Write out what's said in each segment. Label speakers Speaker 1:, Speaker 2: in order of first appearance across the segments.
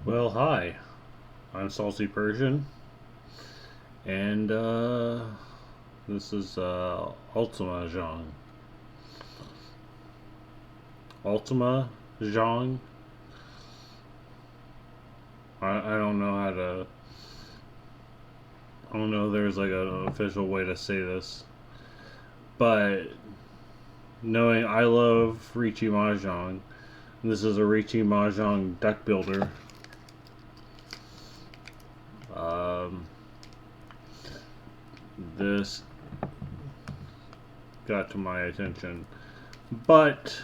Speaker 1: Well, hi, I'm Salty Persian, and this is Ultimahjong. Ultimahjong? I don't know how to. I don't know if there's like an official way to say this, but knowing I love Ricci Mahjong, this is a Ricci Mahjong deck builder. Um, this got to my attention, but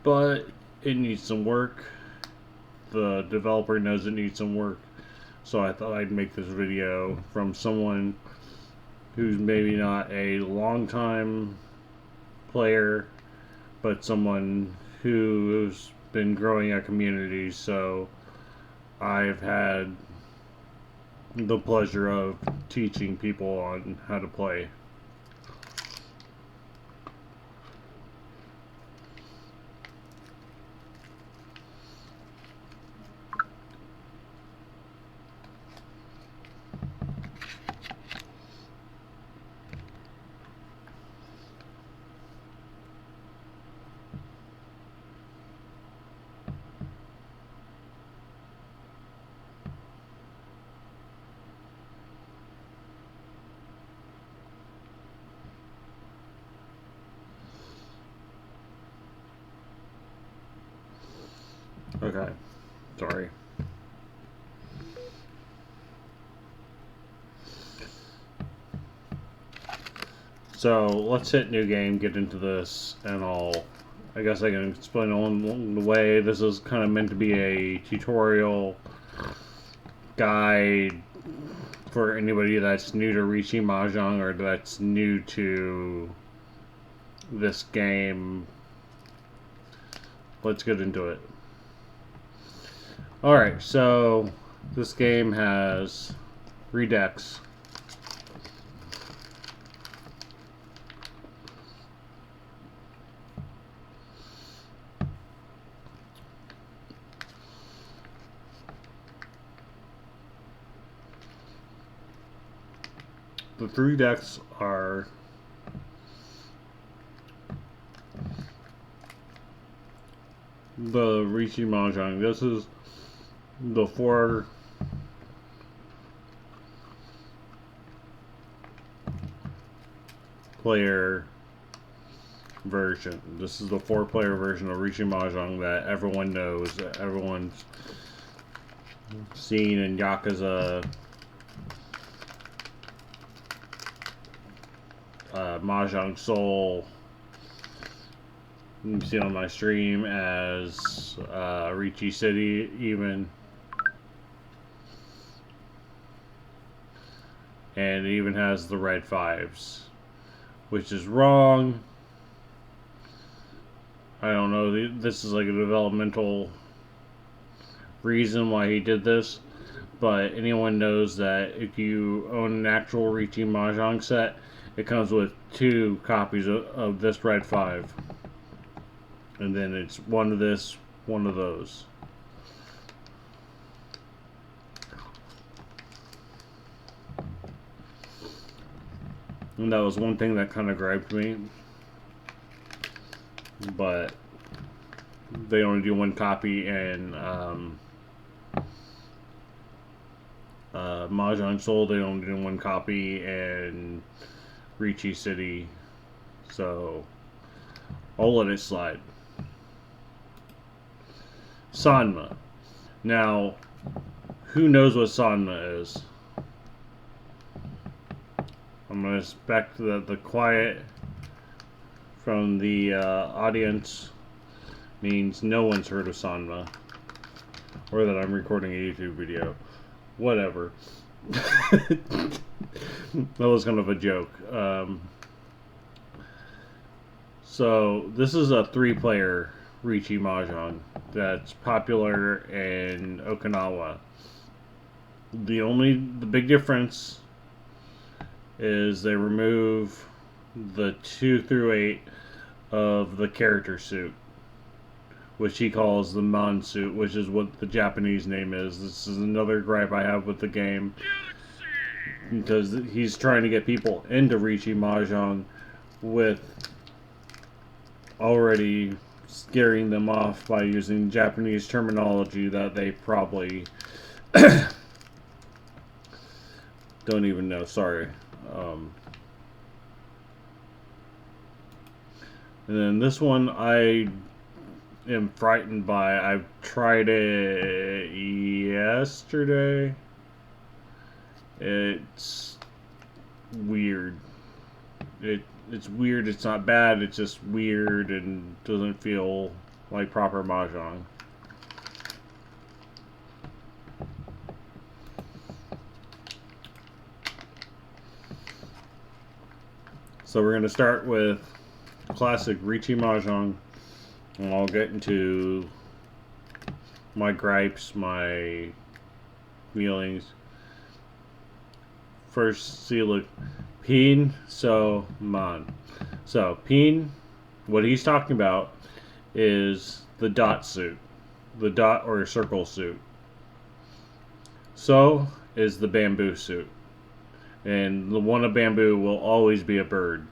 Speaker 1: but it needs some work. The developer knows it needs some work, so I thought I'd make this video from someone who's maybe not a long time player, but someone who's been growing a community. So I've had the pleasure of teaching people on how to play. Okay, sorry. So let's hit new game, get into this, and I guess I can explain along the way. This is kind of meant to be a tutorial guide for anybody that's new to Rishi Mahjong or that's new to this game. Let's get into it. Alright, so this game has 3 decks. The 3 decks are the Rishi Mahjong. This is the 4 player version. This is the 4-player version of Rishi Mahjong that everyone knows, that everyone's seen in Yakuza, Mahjong Soul. You can see on my stream as Ricci City, even. And it even has the red 5s, which is wrong. I don't know. This is like a developmental reason why he did this, but anyone knows that if you own an actual Ricci Mahjong set, it comes with 2 copies of this red 5. And then it's one of this, one of those. And that was one thing that kind of griped me. But they only do 1 copy in Mahjong Soul. They only do 1 copy in Ricci City. So I'll let it slide. Sanma. Now, who knows what Sanma is? I'm going to expect that the quiet from the audience means no one's heard of Sanma. Or that I'm recording a YouTube video. Whatever. That was kind of a joke. So, this is a 3-player Ricci Mahjong that's popular in Okinawa. The big difference is they remove the 2 through 8 of the character suit, which he calls the man suit, which is what the Japanese name is. This is another gripe I have with the game, because he's trying to get people into Ultimahjong with already scaring them off by using Japanese terminology that they probably don't even know. Sorry. And then this one I am frightened by. I've tried it yesterday. It's weird. It's weird. It's not bad. It's just weird and doesn't feel like proper mahjong. So we're going to start with classic Ultimahjong, and I'll get into my gripes, my feelings. First, see, look, Pin, so, man. So, Pin, what he's talking about is the dot suit. The dot or circle suit. So is the bamboo suit. And the one of bamboo will always be a bird,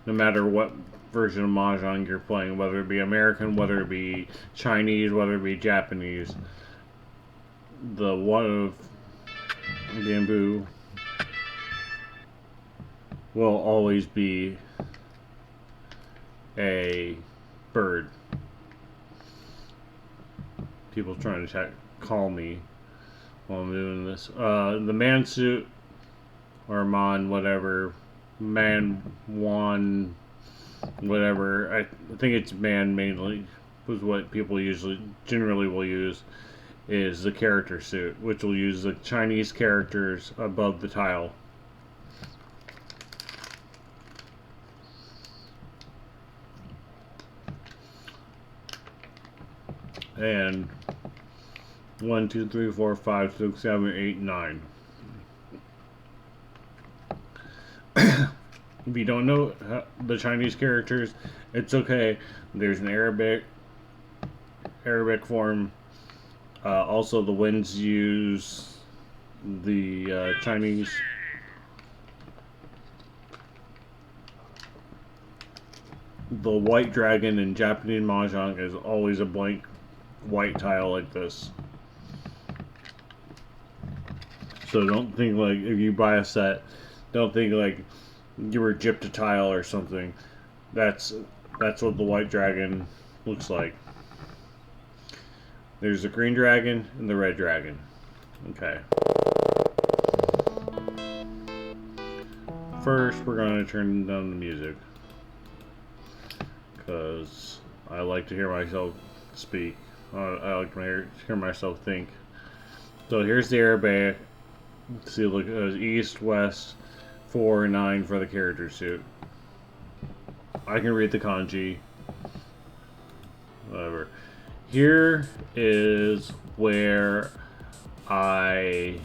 Speaker 1: no matter what version of mahjong you're playing, whether it be American, whether it be Chinese, whether it be Japanese. The one of bamboo will always be a bird. People trying to call me while I'm doing this. The man suit, or man, whatever, man, wan, whatever. I think it's man mainly, was what people generally will use, is the character suit, which will use the Chinese characters above the tile. And 1, 2, 3, 4, 5, 6, 7, 8, 9. If you don't know the Chinese characters, it's okay. There's an Arabic form. Also, the winds use the Chinese. The white dragon in Japanese mahjong is always a blank white tile like this. So don't think like if you buy a set, don't think like you were gypped a tile or something. That's what the white dragon looks like. There's the green dragon and the red dragon. Okay. First, we're going to turn down the music, because I like to hear myself speak. I like to hear myself think. So here's the Arabic. See, look, east, west, 4, 9 for the character suit. I can read the kanji. Whatever. Here is where I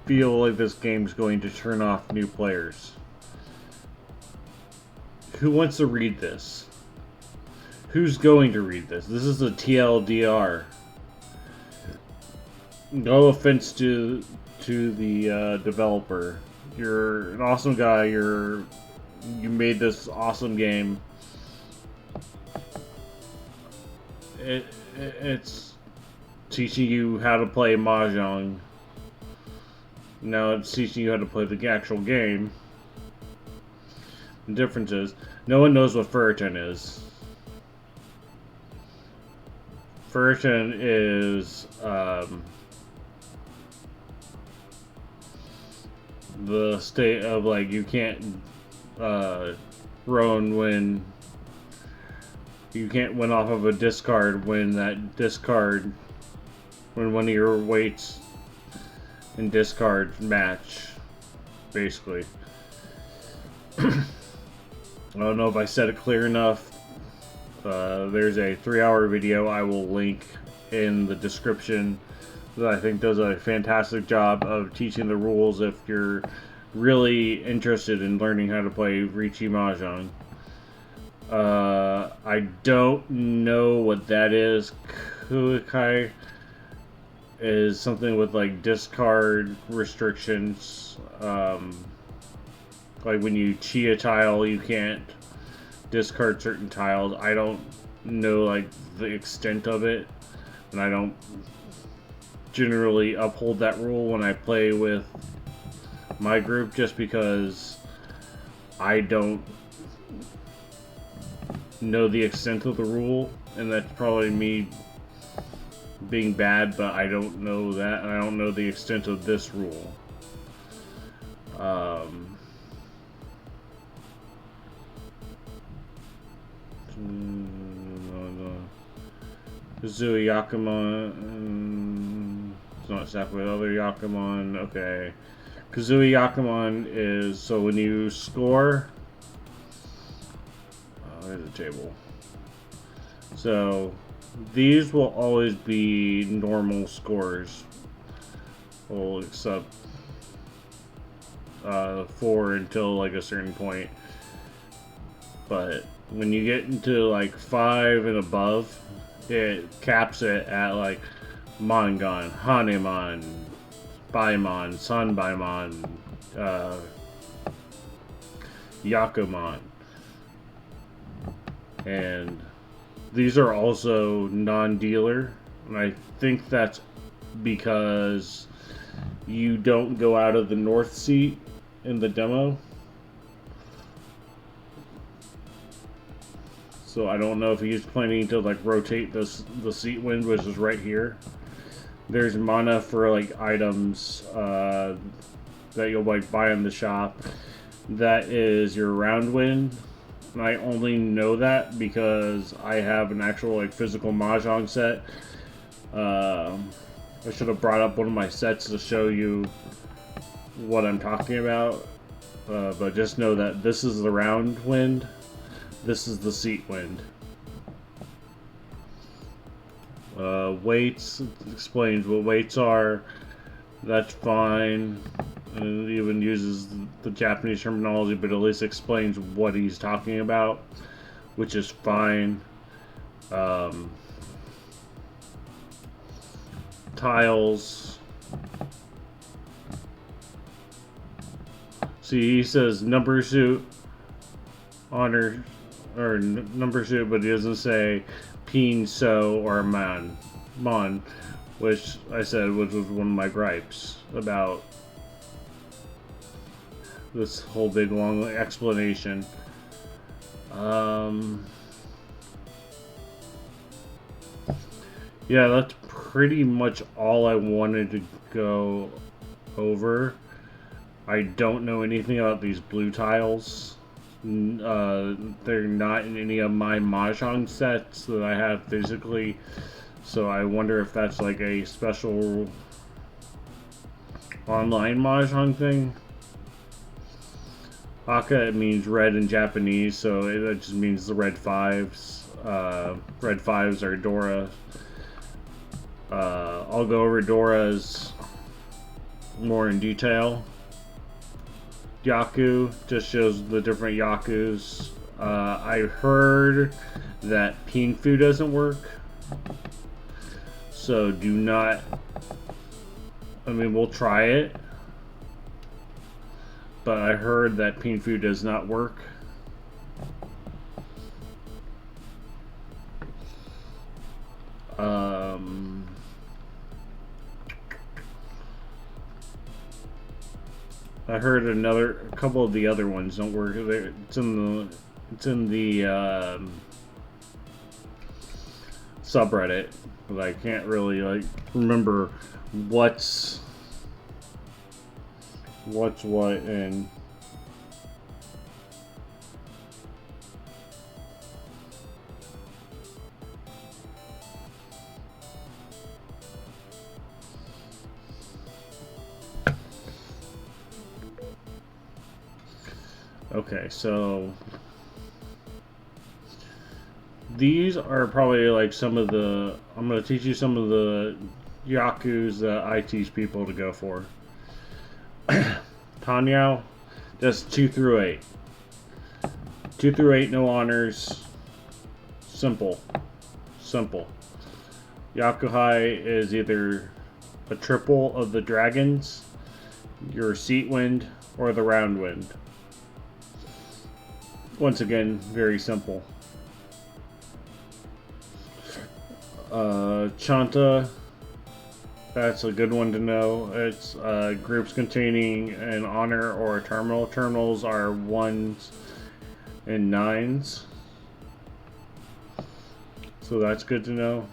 Speaker 1: feel like this game's going to turn off new players. Who wants to read this? Who's going to read this? This is a TLDR. No offense to the developer. You're an awesome guy. You made this awesome game. It's teaching you how to play mahjong. Now it's teaching you how to play the actual game. The difference is, no one knows what Trrying is. Trrying is the state of like you can't roan when you can't win off of a discard when one of your weights in discard match, basically. I don't know if I said it clear enough. There's a 3-hour video I will link in the description that I think does a fantastic job of teaching the rules if you're really interested in learning how to play Ultimahjong. I don't know what that is. Kukai is something with like discard restrictions. Like when you chi a tile, you can't discard certain tiles. I don't know like the extent of it, and I don't generally uphold that rule when I play with my group, just because I don't know the extent of the rule, and that's probably me being bad, but I don't know that, and I don't know the extent of this rule. Kazooie Yakumon, it's not stacked with other Yakumon. Okay, Kazooie Yakumon is, so when you score, there's a table. So these will always be normal scores, well, except 4 until like a certain point. But when you get into like 5 and above, it caps it at like Mangon, Hanemon, Baimon, Sanbaimon, Yakumon. And these are also non-dealer, and I think that's because you don't go out of the north seat in the demo. So I don't know if he's planning to like rotate the seat wind, which is right here. There's mana for like items that you'll like buy in the shop. That is your round wind. And I only know that because I have an actual like physical mahjong set. I should have brought up one of my sets to show you what I'm talking about. But just know that this is the round wind. This is the seat wind. Weights explains what weights are. That's fine. And it even uses the Japanese terminology, but at least explains what he's talking about, which is fine. Tiles. See, he says number suit, honor, or number suit, but he doesn't say peen, so, or mon, which I said which was one of my gripes about this whole big long explanation. Yeah, that's pretty much all I wanted to go over. I don't know anything about these blue tiles. They're not in any of my mahjong sets that I have physically, so I wonder if that's like a special online mahjong thing. Aka, it means red in Japanese, so it just means the red fives. Red fives are Dora. I'll go over Dora's more in detail. Yaku just shows the different Yakus. I heard that Pinfu doesn't work, so do not. I mean, we'll try it, but I heard that Pinfu does not work. I heard a couple of the other ones don't work. It's in the subreddit, but I can't really like remember what's what and. Okay, so these are probably like some of the. I'm going to teach you some of the Yakus that I teach people to go for. Tanyao, just 2 through 8. 2 through 8, no honors. Simple. Simple. Yakuhai is either a triple of the dragons, your seat wind, or the round wind. Once again, very simple. Chanta, that's a good one to know. It's groups containing an honor or a terminal. Terminals are 1s and 9s. So that's good to know.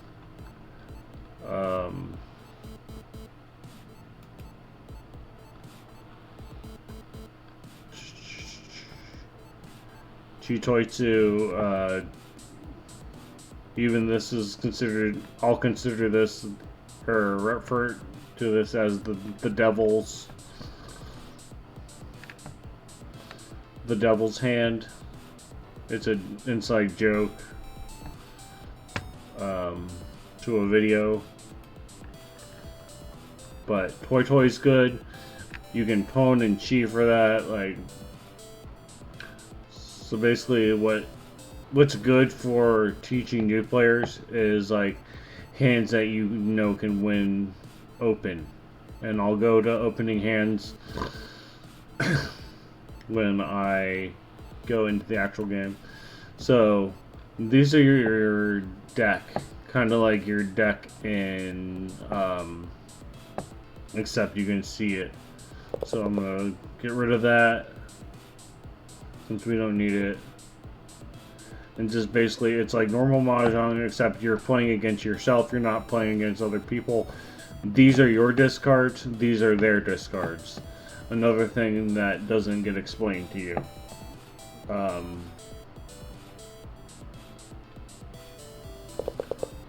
Speaker 1: Chitoitsu, even this is considered, I'll consider this, or refer to this as the devil's hand. It's an inside joke to a video, but Toy's good. You can pwn and chi for that. Like, so basically, what's good for teaching new players is like hands that you know can win open, and I'll go to opening hands when I go into the actual game. So these are your deck, kind of like your deck in except you can see it. So I'm gonna get rid of that since we don't need it, and just basically it's like normal mahjong, except you're playing against yourself, you're not playing against other people. These are your discards, these are their discards. Another thing that doesn't get explained to you.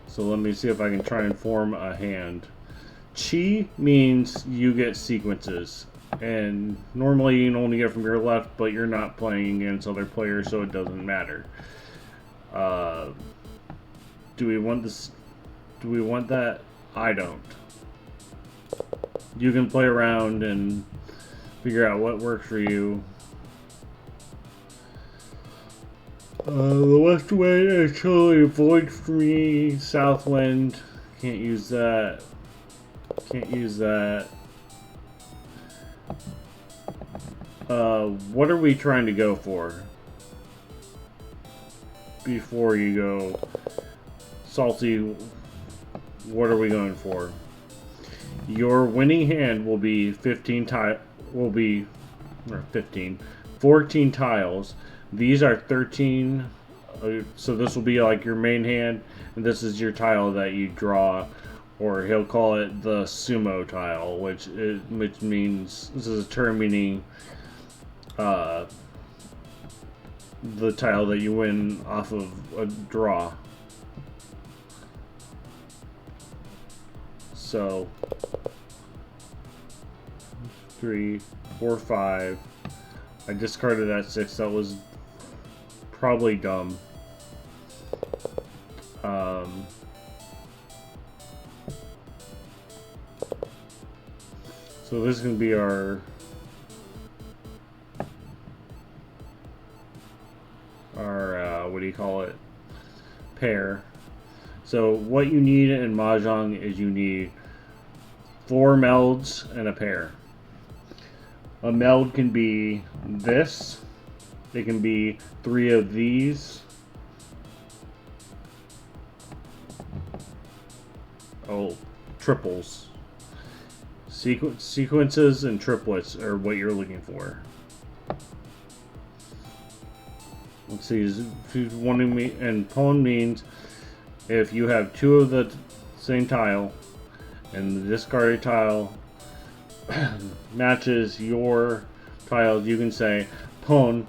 Speaker 1: So let me see if I can try and form a hand. Chi means you get sequences, and normally you can only get from your left, but you're not playing against other players, so it doesn't matter. Do we want this? Do we want that? I don't. You can play around and figure out what works for you. The west wind is totally void for me. South wind, can't use that. Can't use that. What are we trying to go for? Before you go salty, what are we going for? Your winning hand will be 14 tiles. These are 13, so this will be like your main hand, and this is your tile that you draw, or he'll call it the sumo tile, which means, this is a term meaning the tile that you win off of a draw. So 3, 4, 5. I discarded that 6. That was probably dumb. So this is gonna be our what do you call it? Pair. So what you need in mahjong is you need 4 melds and a pair. A meld can be this. It can be 3 of these. Oh, triples. Sequences and triplets are what you're looking for. Let's see, if he's wanting me, and pawn means if you have 2 of the same tile and the discarded tile matches your tile, you can say pawn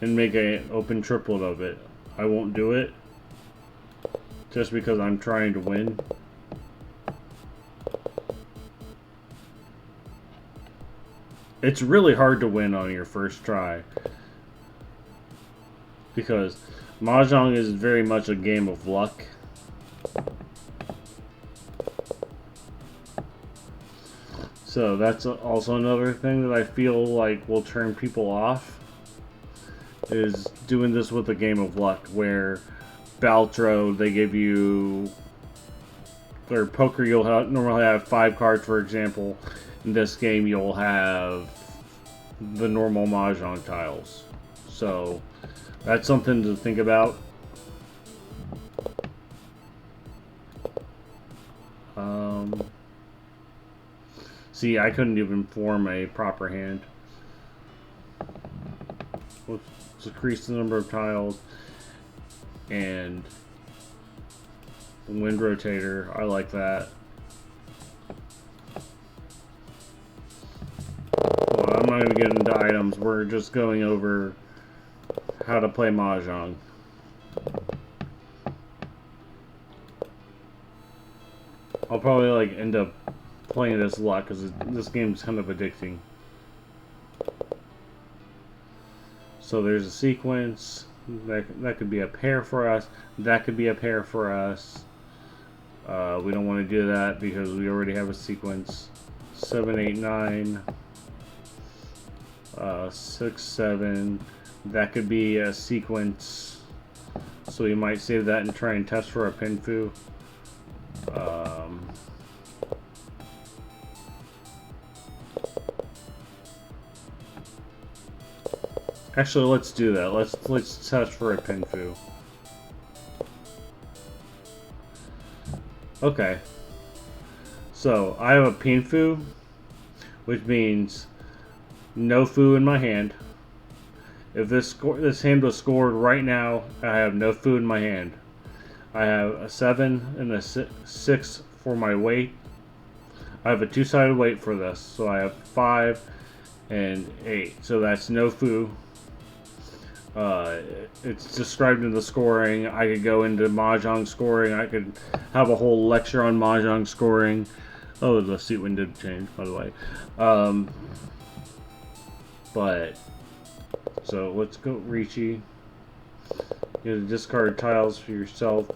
Speaker 1: and make an open triplet of it. I won't do it just because I'm trying to win. It's really hard to win on your first try because mahjong is very much a game of luck. So that's also another thing that I feel like will turn people off, is doing this with a game of luck, where Baltro, they give you, or poker, you'll normally have 5 cards, for example. In this game, you'll have the normal mahjong tiles. So that's something to think about. See, I couldn't even form a proper hand. Let's decrease the number of tiles. And the wind rotator, I like that. Well, I'm not going to get into items. We're just going over how to play mahjong. I'll probably like end up playing this a lot because this game is kind of addicting. So there's a sequence. That could be a pair for us. That could be a pair for us. We don't want to do that because we already have a sequence. 7, 8, 9. 6, 7. That could be a sequence. So we might save that and try and test for a pinfu. Actually, let's do that. Let's test for a pinfu. Okay. So I have a pinfu, which means no fu in my hand. If this hand was scored right now, I have no fu in my hand. I have a 7 and a 6 for my weight. I have a 2-sided weight for this, so I have 5 and 8. So that's no fu. It's described in the scoring. I could go into mahjong scoring. I could have a whole lecture on mahjong scoring. Oh, the sequence did change, by the way. But so let's go Ricci. You have to discard tiles for yourself.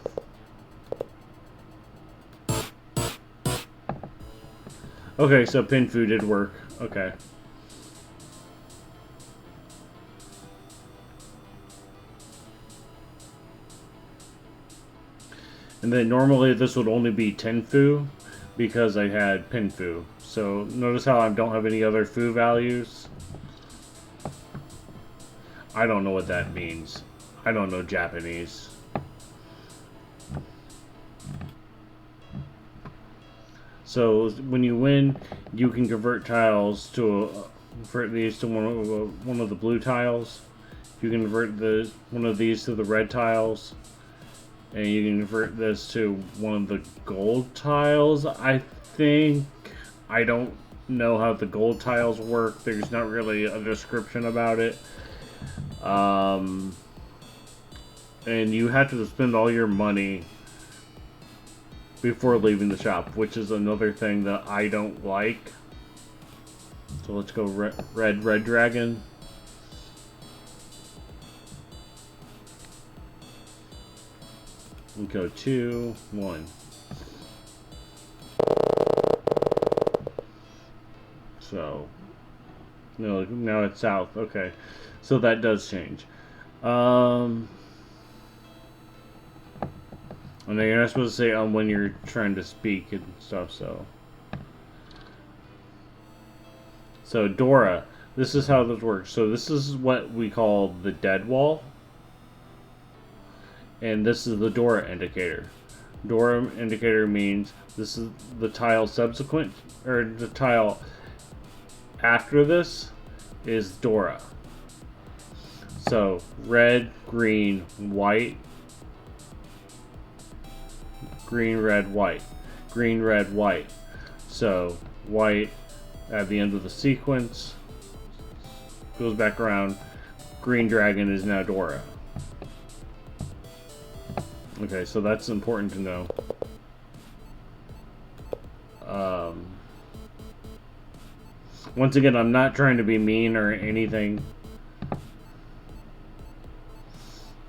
Speaker 1: Okay, so pinfu did work. Okay. And then normally this would only be 10 fu because I had pinfu. So notice how I don't have any other fu values. I don't know what that means. I don't know Japanese. So when you win, you can convert tiles to convert these to one of the blue tiles. You can convert one of these to the red tiles. And you can convert this to one of the gold tiles, I think. I don't know how the gold tiles work. There's not really a description about it. And you have to spend all your money before leaving the shop, which is another thing that I don't like. So let's go red dragon. And go 2, 1. So no, now it's south. Okay, so that does change. And then you're not supposed to say when you're trying to speak and stuff. So Dora, this is how this works. So this is what we call the dead wall. And this is the Dora indicator. Dora indicator means this is the tile subsequent, or the tile after this is Dora. So red, green, white, green, red, white, green, red, white. So white at the end of the sequence goes back around. Green dragon is now Dora. Okay, so that's important to know. Once again, I'm not trying to be mean or anything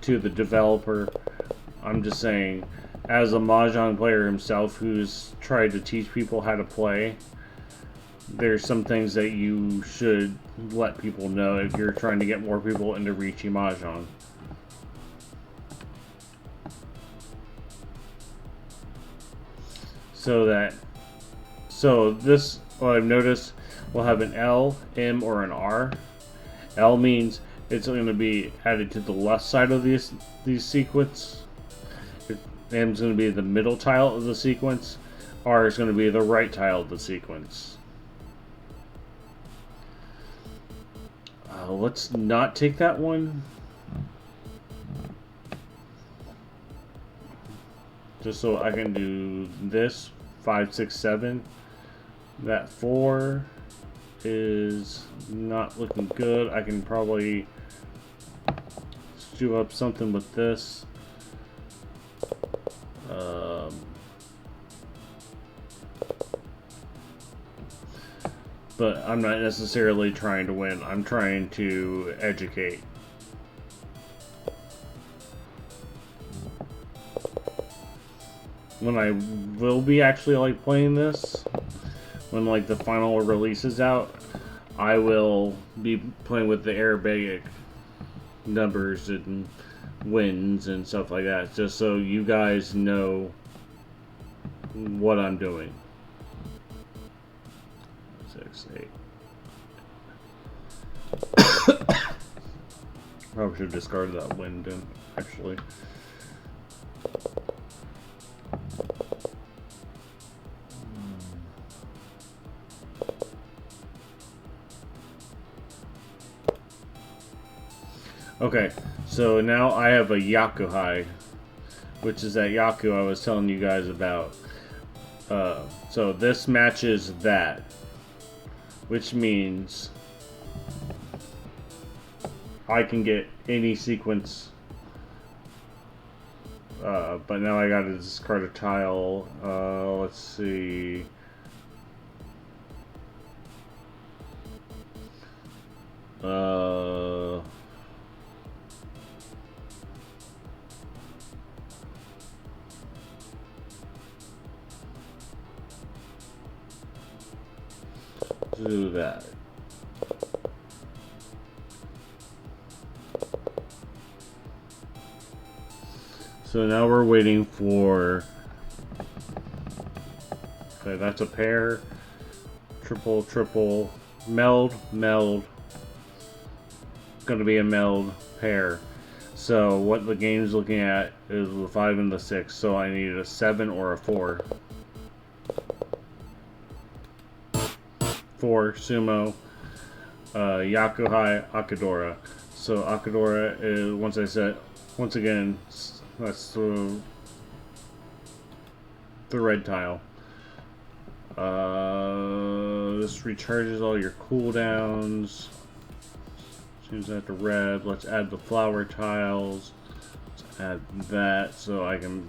Speaker 1: to the developer. I'm just saying, as a mahjong player himself who's tried to teach people how to play, there's some things that you should let people know if you're trying to get more people into Ricci Mahjong. So this, what I've noticed, will have an L, M, or an R. L means it's going to be added to the left side of these sequence. M is going to be the middle tile of the sequence. R is going to be the right tile of the sequence. Let's not take that one. Just so I can do this 5, 6, 7. That 4 is not looking good. I can probably do up something with this. But I'm not necessarily trying to win. I'm trying to educate. When I will be actually like playing this, when like the final release is out, I will be playing with the Arabic numbers and wins and stuff like that, just so you guys know what I'm doing. 6, 8. Probably should have discarded that win, didn't actually. Okay, so now I have a Yakuhai, which is that Yaku I was telling you guys about. So this matches that, which means I can get any sequence. But now I gotta discard a tile. Let's see. Do that. So now we're waiting for. Okay, that's a pair. Triple, triple, meld, meld. Gonna be a meld pair. So what the game's looking at is the 5 and the 6. So I need a 7 or a 4. 4 sumo, Yakuhai, Akadora. So Akadora is, once again, that's the red tile. This recharges all your cooldowns. Change that to red. Let's add the flower tiles. Let's add that so I can.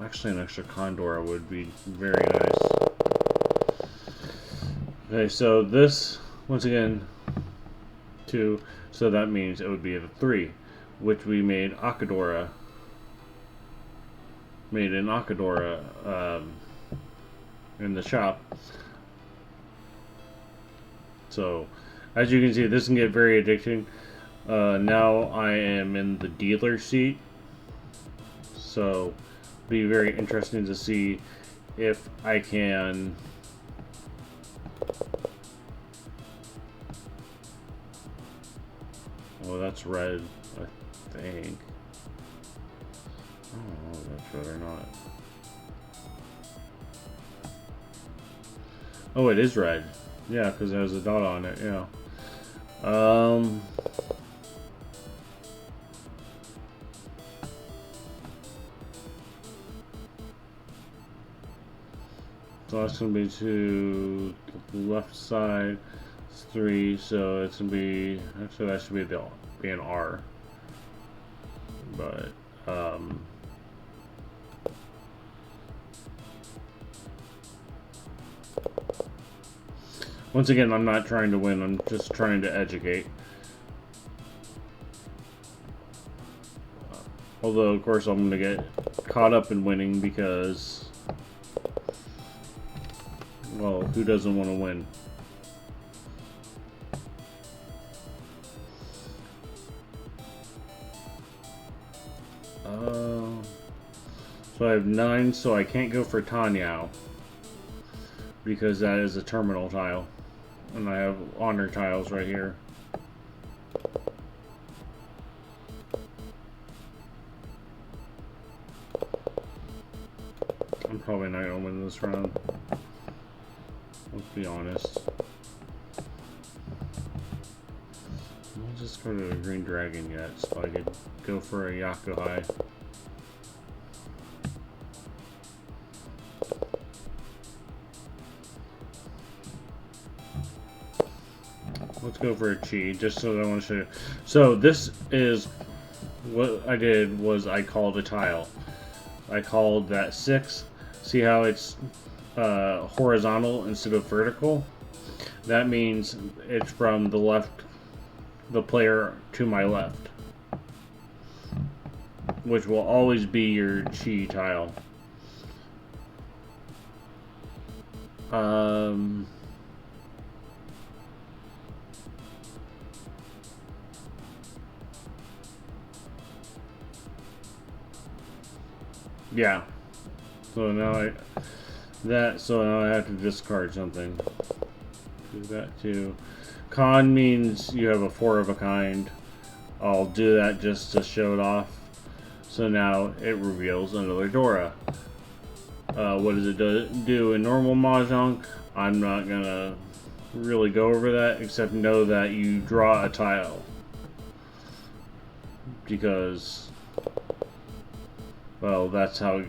Speaker 1: Actually, an extra Condora would be very nice. Okay, so this, once again, 2, so that means it would be the 3, which we made Akadora. Made in Akadora in the shop. So, as you can see, this can get very addicting. Now I am in the dealer seat, so be very interesting to see if I can. Well, that's red, I think. I don't know if that's red or not. Oh, it is red. Yeah, because there's a dot on it, yeah. So that's going to be to the left side. It's 3, so it's going to be, actually that should be an R. But, once again, I'm not trying to win, I'm just trying to educate. Although, of course, I'm going to get caught up in winning because, well, who doesn't want to win? So I have 9, so I can't go for Tanyao because that is a terminal tile. And I have honor tiles right here. I'm probably not going to win this round. Let's be honest. I'll just go to the green dragon yet so I could go for a Yakuhai. Let's go for a chi, just so I want to show you. So this is what I did was I called a tile. I called that 6. See how it's horizontal instead of vertical? That means it's from the left, the player to my left, which will always be your chi tile. Yeah. So now I have to discard something. Do that too. Con means you have a 4 of a kind. I'll do that just to show it off. So now it reveals another Dora. What does it do in normal mahjong? I'm not gonna really go over that, except know that you draw a tile. Because, well, that's how.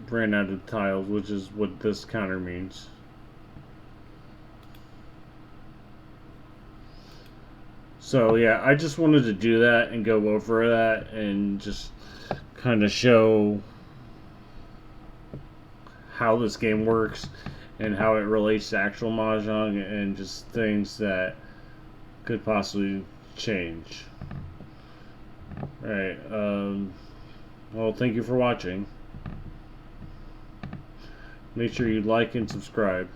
Speaker 1: Ran out of tiles, which is what this counter means. So yeah, I just wanted to do that and go over that and just kind of show how this game works and how it relates to actual mahjong and just things that could possibly change. Alright, well, thank you for watching. Make sure you like and subscribe.